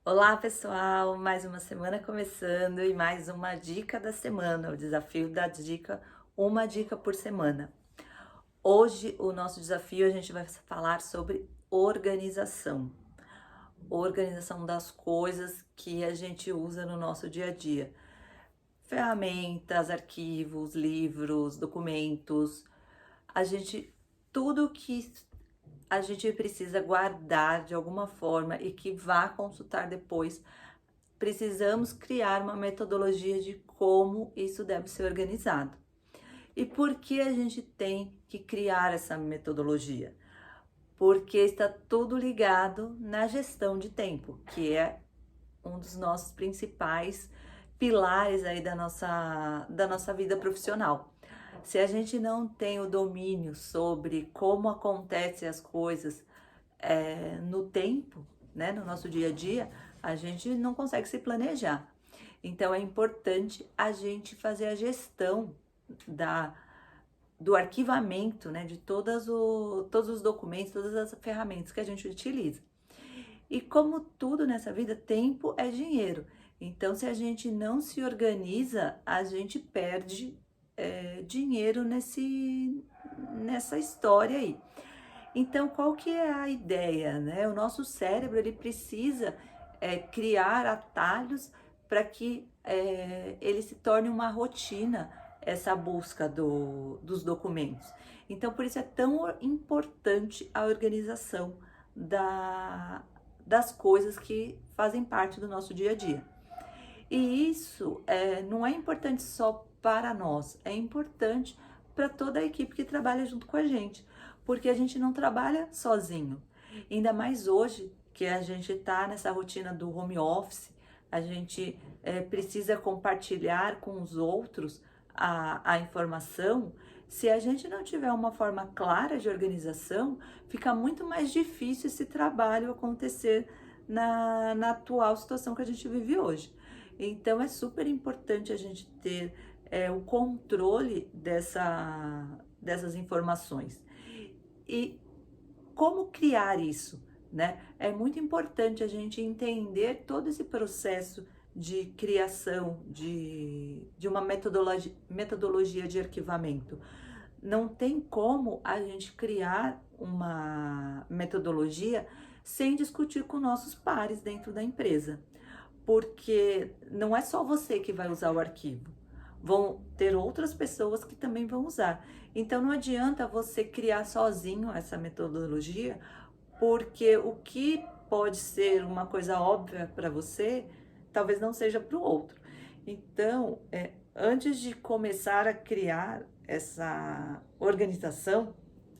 Olá, pessoal! Mais uma semana começando e mais uma dica da semana, o desafio da dica, uma dica por semana. Hoje, o nosso desafio, a gente vai falar sobre organização. Organização das coisas que a gente usa no nosso dia a dia. Ferramentas, arquivos, livros, documentos. A gente, tudo que a gente precisa guardar de alguma forma e que vá consultar depois. Precisamos criar uma metodologia de como isso deve ser organizado. E por que a gente tem que criar essa metodologia? Porque está tudo ligado na gestão de tempo, que é um dos nossos principais pilares aí da nossa vida profissional. Se a gente não tem o domínio sobre como acontecem as coisas no tempo, né, no nosso dia a dia, a gente não consegue se planejar. Então é importante a gente fazer a gestão da, do arquivamento, né, de todos os documentos, todas as ferramentas que a gente utiliza. E como tudo nessa vida, tempo é dinheiro. Então, se a gente não se organiza, a gente perde dinheiro nessa história aí. Então, qual que é a ideia, né? O nosso cérebro, ele precisa criar atalhos para que ele se torne uma rotina, essa busca dos documentos. Então, por isso é tão importante a organização das coisas que fazem parte do nosso dia a dia. E isso não é importante só para nós, é importante para toda a equipe que trabalha junto com a gente, porque a gente não trabalha sozinho. Ainda mais hoje que a gente está nessa rotina do home office, a gente precisa compartilhar com os outros a informação. Se a gente não tiver uma forma clara de organização, fica muito mais difícil esse trabalho acontecer na atual situação que a gente vive hoje. Então é super importante a gente ter o controle dessas informações. E como criar isso, né? É muito importante a gente entender todo esse processo de criação de uma metodologia de arquivamento. Não tem como a gente criar uma metodologia sem discutir com nossos pares dentro da empresa, porque não é só você que vai usar o arquivo, vão ter outras pessoas que também vão usar. Então não adianta você criar sozinho essa metodologia, porque o que pode ser uma coisa óbvia para você, talvez não seja para o outro. Então, antes de começar a criar essa organização,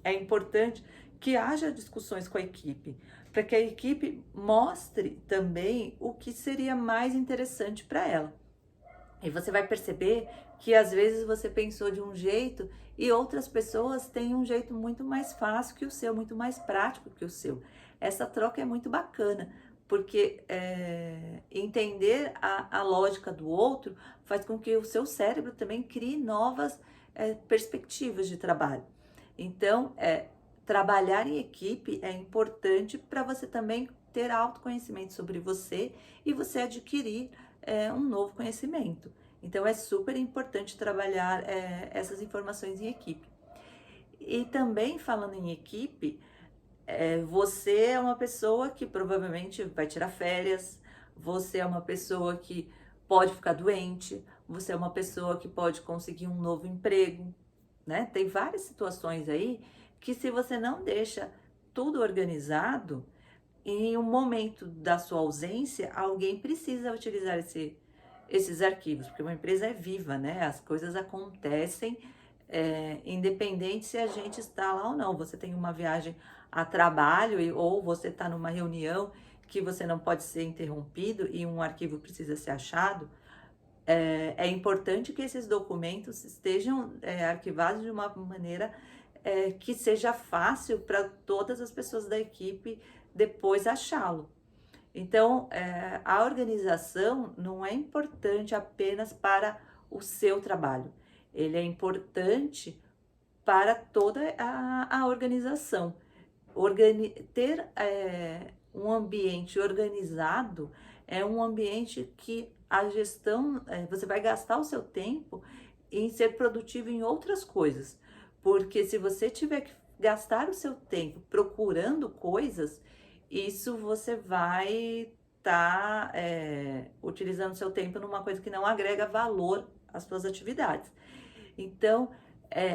é importante que haja discussões com a equipe, para que a equipe mostre também o que seria mais interessante para ela. E você vai perceber que às vezes você pensou de um jeito e outras pessoas têm um jeito muito mais fácil que o seu, muito mais prático que o seu. Essa troca é muito bacana, porque entender a lógica do outro faz com que o seu cérebro também crie novas perspectivas de trabalho. Então, trabalhar em equipe é importante para você também ter autoconhecimento sobre você e você adquirir um novo conhecimento. Então, é super importante trabalhar essas informações em equipe. E também, falando em equipe, você é uma pessoa que provavelmente vai tirar férias, você é uma pessoa que pode ficar doente, você é uma pessoa que pode conseguir um novo emprego, né? Tem várias situações aí que, se você não deixa tudo organizado, em um momento da sua ausência, alguém precisa utilizar esses arquivos, porque uma empresa é viva, né? As coisas acontecem, independente se a gente está lá ou não. Você tem uma viagem a trabalho ou você está numa reunião que você não pode ser interrompido e um arquivo precisa ser achado. É importante que esses documentos estejam arquivados de uma maneira que seja fácil para todas as pessoas da equipe depois achá-lo. Então, a organização não é importante apenas para o seu trabalho, ele é importante para toda a organização. Ter um ambiente organizado é um ambiente que a gestão, você vai gastar o seu tempo em ser produtivo em outras coisas. Porque se você tiver que gastar o seu tempo procurando coisas, isso você vai estar utilizando o seu tempo numa coisa que não agrega valor às suas atividades. Então,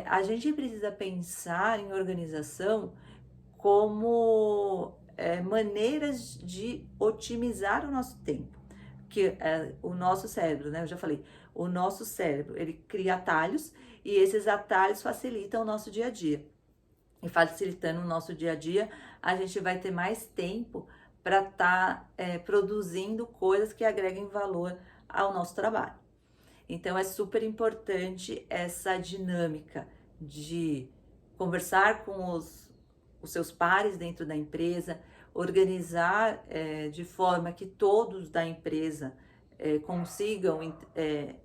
a gente precisa pensar em organização como maneiras de otimizar o nosso tempo. Que o nosso cérebro, né? Eu já falei, o nosso cérebro, ele cria atalhos e esses atalhos facilitam o nosso dia a dia. E facilitando o nosso dia a dia, a gente vai ter mais tempo para estar produzindo coisas que agreguem valor ao nosso trabalho. Então é super importante essa dinâmica de conversar com os seus pares dentro da empresa, organizar de forma que todos da empresa consigam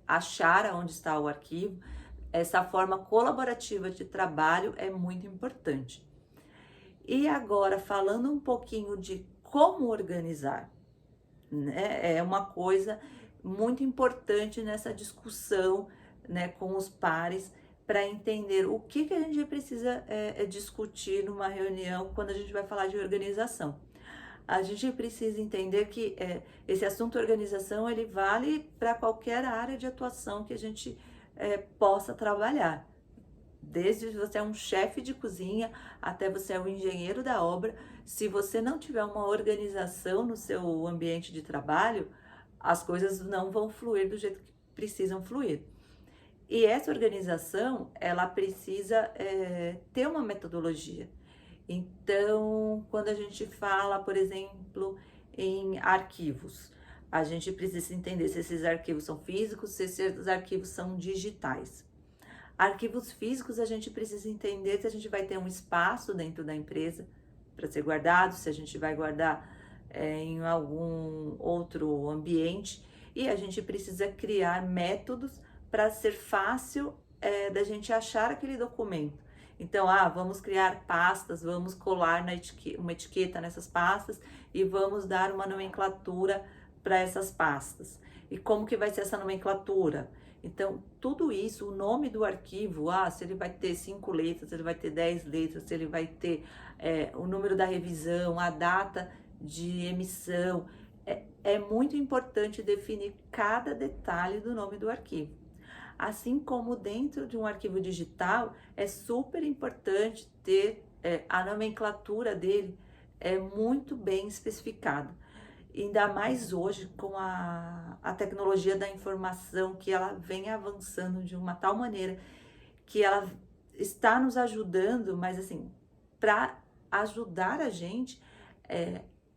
achar onde está o arquivo. Essa forma colaborativa de trabalho é muito importante. E agora, falando um pouquinho de como organizar, né? É uma coisa muito importante nessa discussão, né, com os pares, para entender o que a gente precisa discutir numa reunião quando a gente vai falar de organização. A gente precisa entender que esse assunto organização, ele vale para qualquer área de atuação que a gente possa trabalhar. Desde você é um chefe de cozinha até você é um engenheiro da obra, se você não tiver uma organização no seu ambiente de trabalho, as coisas não vão fluir do jeito que precisam fluir. E essa organização, ela precisa ter uma metodologia. Então, quando a gente fala, por exemplo, em arquivos, a gente precisa entender se esses arquivos são físicos, se esses arquivos são digitais. Arquivos físicos, a gente precisa entender se a gente vai ter um espaço dentro da empresa para ser guardado, se a gente vai guardar em algum outro ambiente, e a gente precisa criar métodos para ser fácil da gente achar aquele documento. Então, vamos criar pastas, vamos colar uma etiqueta nessas pastas e vamos dar uma nomenclatura para essas pastas. E como que vai ser essa nomenclatura? Então, tudo isso, o nome do arquivo, se ele vai ter 5 letras, se ele vai ter 10 letras, se ele vai ter o número da revisão, a data de emissão, é muito importante definir cada detalhe do nome do arquivo. Assim como dentro de um arquivo digital, é super importante ter a nomenclatura dele muito bem especificada. Ainda mais hoje com a tecnologia da informação, que ela vem avançando de uma tal maneira que ela está nos ajudando, mas assim, para ajudar a gente,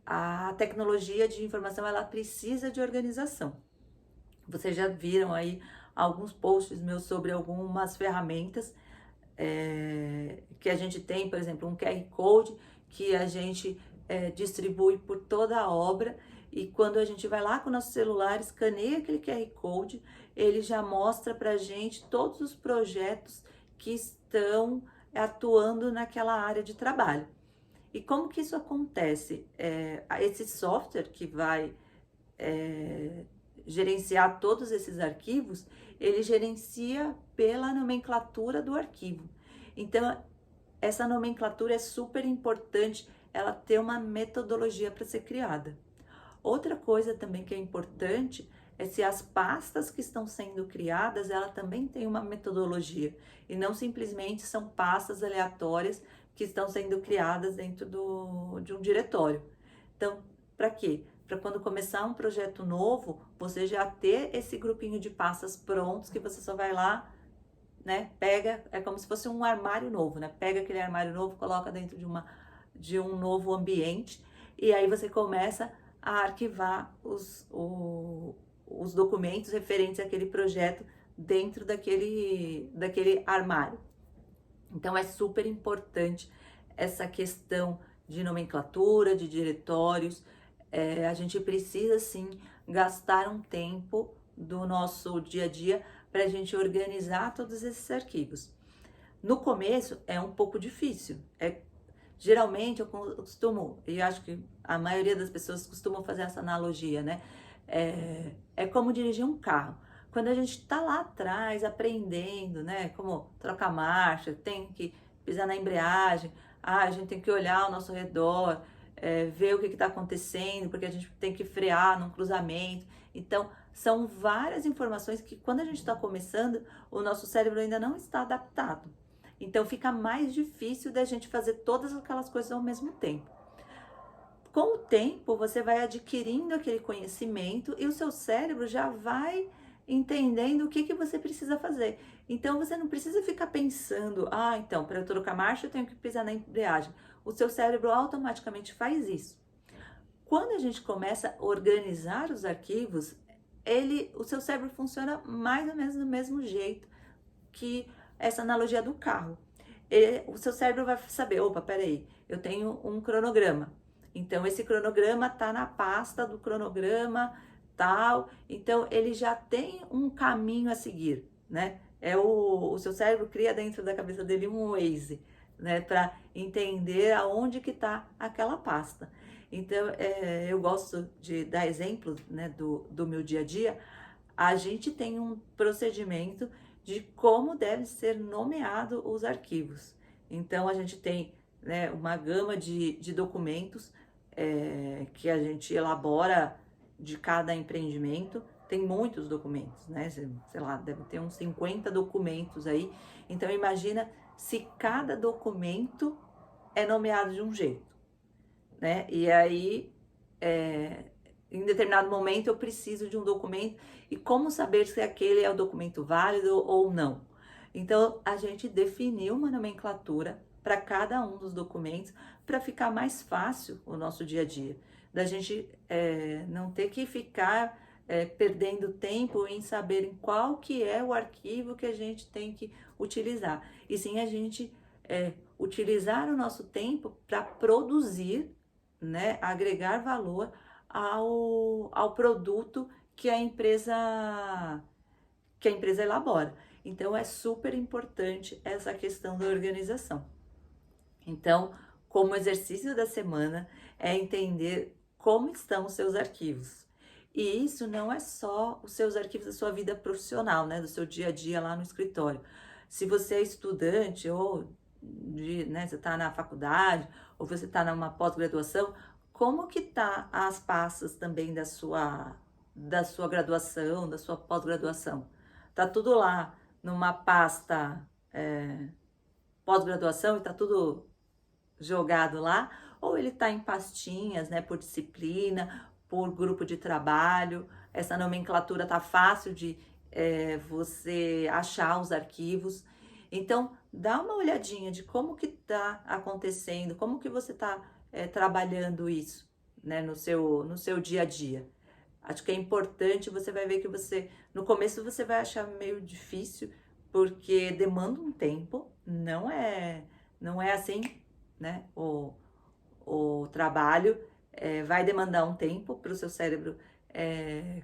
a tecnologia de informação, ela precisa de organização. Vocês já viram aí alguns posts meus sobre algumas ferramentas que a gente tem, por exemplo, um QR Code que a gente distribui por toda a obra, e quando a gente vai lá com o nosso celular, escaneia aquele QR Code, ele já mostra pra gente todos os projetos que estão atuando naquela área de trabalho. E como que isso acontece? Esse software que vai gerenciar todos esses arquivos, ele gerencia pela nomenclatura do arquivo. Então, essa nomenclatura é super importante, ela ter uma metodologia para ser criada. Outra coisa também que é importante é se as pastas que estão sendo criadas, ela também tem uma metodologia e não simplesmente são pastas aleatórias que estão sendo criadas dentro de um diretório. Então, para quê? Para quando começar um projeto novo, você já ter esse grupinho de pastas prontos que você só vai lá, né? Pega, é como se fosse um armário novo, né? Pega aquele armário novo, coloca dentro de um novo ambiente e aí você começa a arquivar os documentos referentes àquele projeto dentro daquele armário. Então é super importante essa questão de nomenclatura, de diretórios. A gente precisa sim gastar um tempo do nosso dia a dia para a gente organizar todos esses arquivos. No começo é um pouco difícil. Geralmente eu costumo, e acho que a maioria das pessoas costumam fazer essa analogia, né? É como dirigir um carro. Quando a gente está lá atrás aprendendo, né, como trocar marcha, tem que pisar na embreagem, a gente tem que olhar ao nosso redor, ver o que está acontecendo, porque a gente tem que frear num cruzamento. Então, são várias informações que quando a gente está começando, o nosso cérebro ainda não está adaptado. Então, fica mais difícil da gente fazer todas aquelas coisas ao mesmo tempo. Com o tempo, você vai adquirindo aquele conhecimento e o seu cérebro já vai entendendo o que você precisa fazer. Então, você não precisa ficar pensando, então, para eu trocar marcha, eu tenho que pisar na embreagem. O seu cérebro automaticamente faz isso. Quando a gente começa a organizar os arquivos, o seu cérebro funciona mais ou menos do mesmo jeito que essa analogia do carro. O seu cérebro vai saber, opa, peraí, eu tenho um cronograma. Então, esse cronograma tá na pasta do cronograma tal. Então, ele já tem um caminho a seguir, né? O seu cérebro cria dentro da cabeça dele um Waze, né? Para entender aonde que tá aquela pasta. Então, eu gosto de dar exemplos, né, do meu dia a dia. A gente tem um procedimento de como deve ser nomeado os arquivos. Então, a gente tem, né, uma gama de documentos que a gente elabora de cada empreendimento. Tem muitos documentos, né? Sei lá, deve ter uns 50 documentos aí. Então, imagina se cada documento é nomeado de um jeito, né? E aí, em determinado momento, eu preciso de um documento e como saber se aquele é o documento válido ou não. Então, a gente definiu uma nomenclatura para cada um dos documentos para ficar mais fácil o nosso dia a dia. Da gente não ter que ficar perdendo tempo em saber em qual que é o arquivo que a gente tem que utilizar. E sim a gente utilizar o nosso tempo para produzir, né, agregar valor ao produto que a empresa elabora. Então, é super importante essa questão da organização. Então, como exercício da semana, é entender como estão os seus arquivos. E isso não é só os seus arquivos da sua vida profissional, né, do seu dia a dia lá no escritório. Se você é estudante ou né, você está na faculdade ou você está numa pós-graduação, como que tá as pastas também da sua graduação, da sua pós-graduação? Tá tudo lá numa pasta pós-graduação e tá tudo jogado lá? Ou ele tá em pastinhas, né, por disciplina, por grupo de trabalho? Essa nomenclatura tá fácil de você achar os arquivos. Então, dá uma olhadinha de como que tá acontecendo, como que você tá trabalhando isso, né, no seu dia a dia. Acho que é importante, você vai ver que no começo você vai achar meio difícil, porque demanda um tempo, não é assim, né, o trabalho vai demandar um tempo para o seu cérebro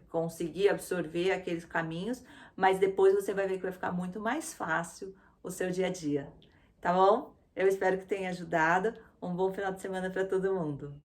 conseguir absorver aqueles caminhos, mas depois você vai ver que vai ficar muito mais fácil o seu dia a dia, tá bom? Eu espero que tenha ajudado. Um bom final de semana para todo mundo.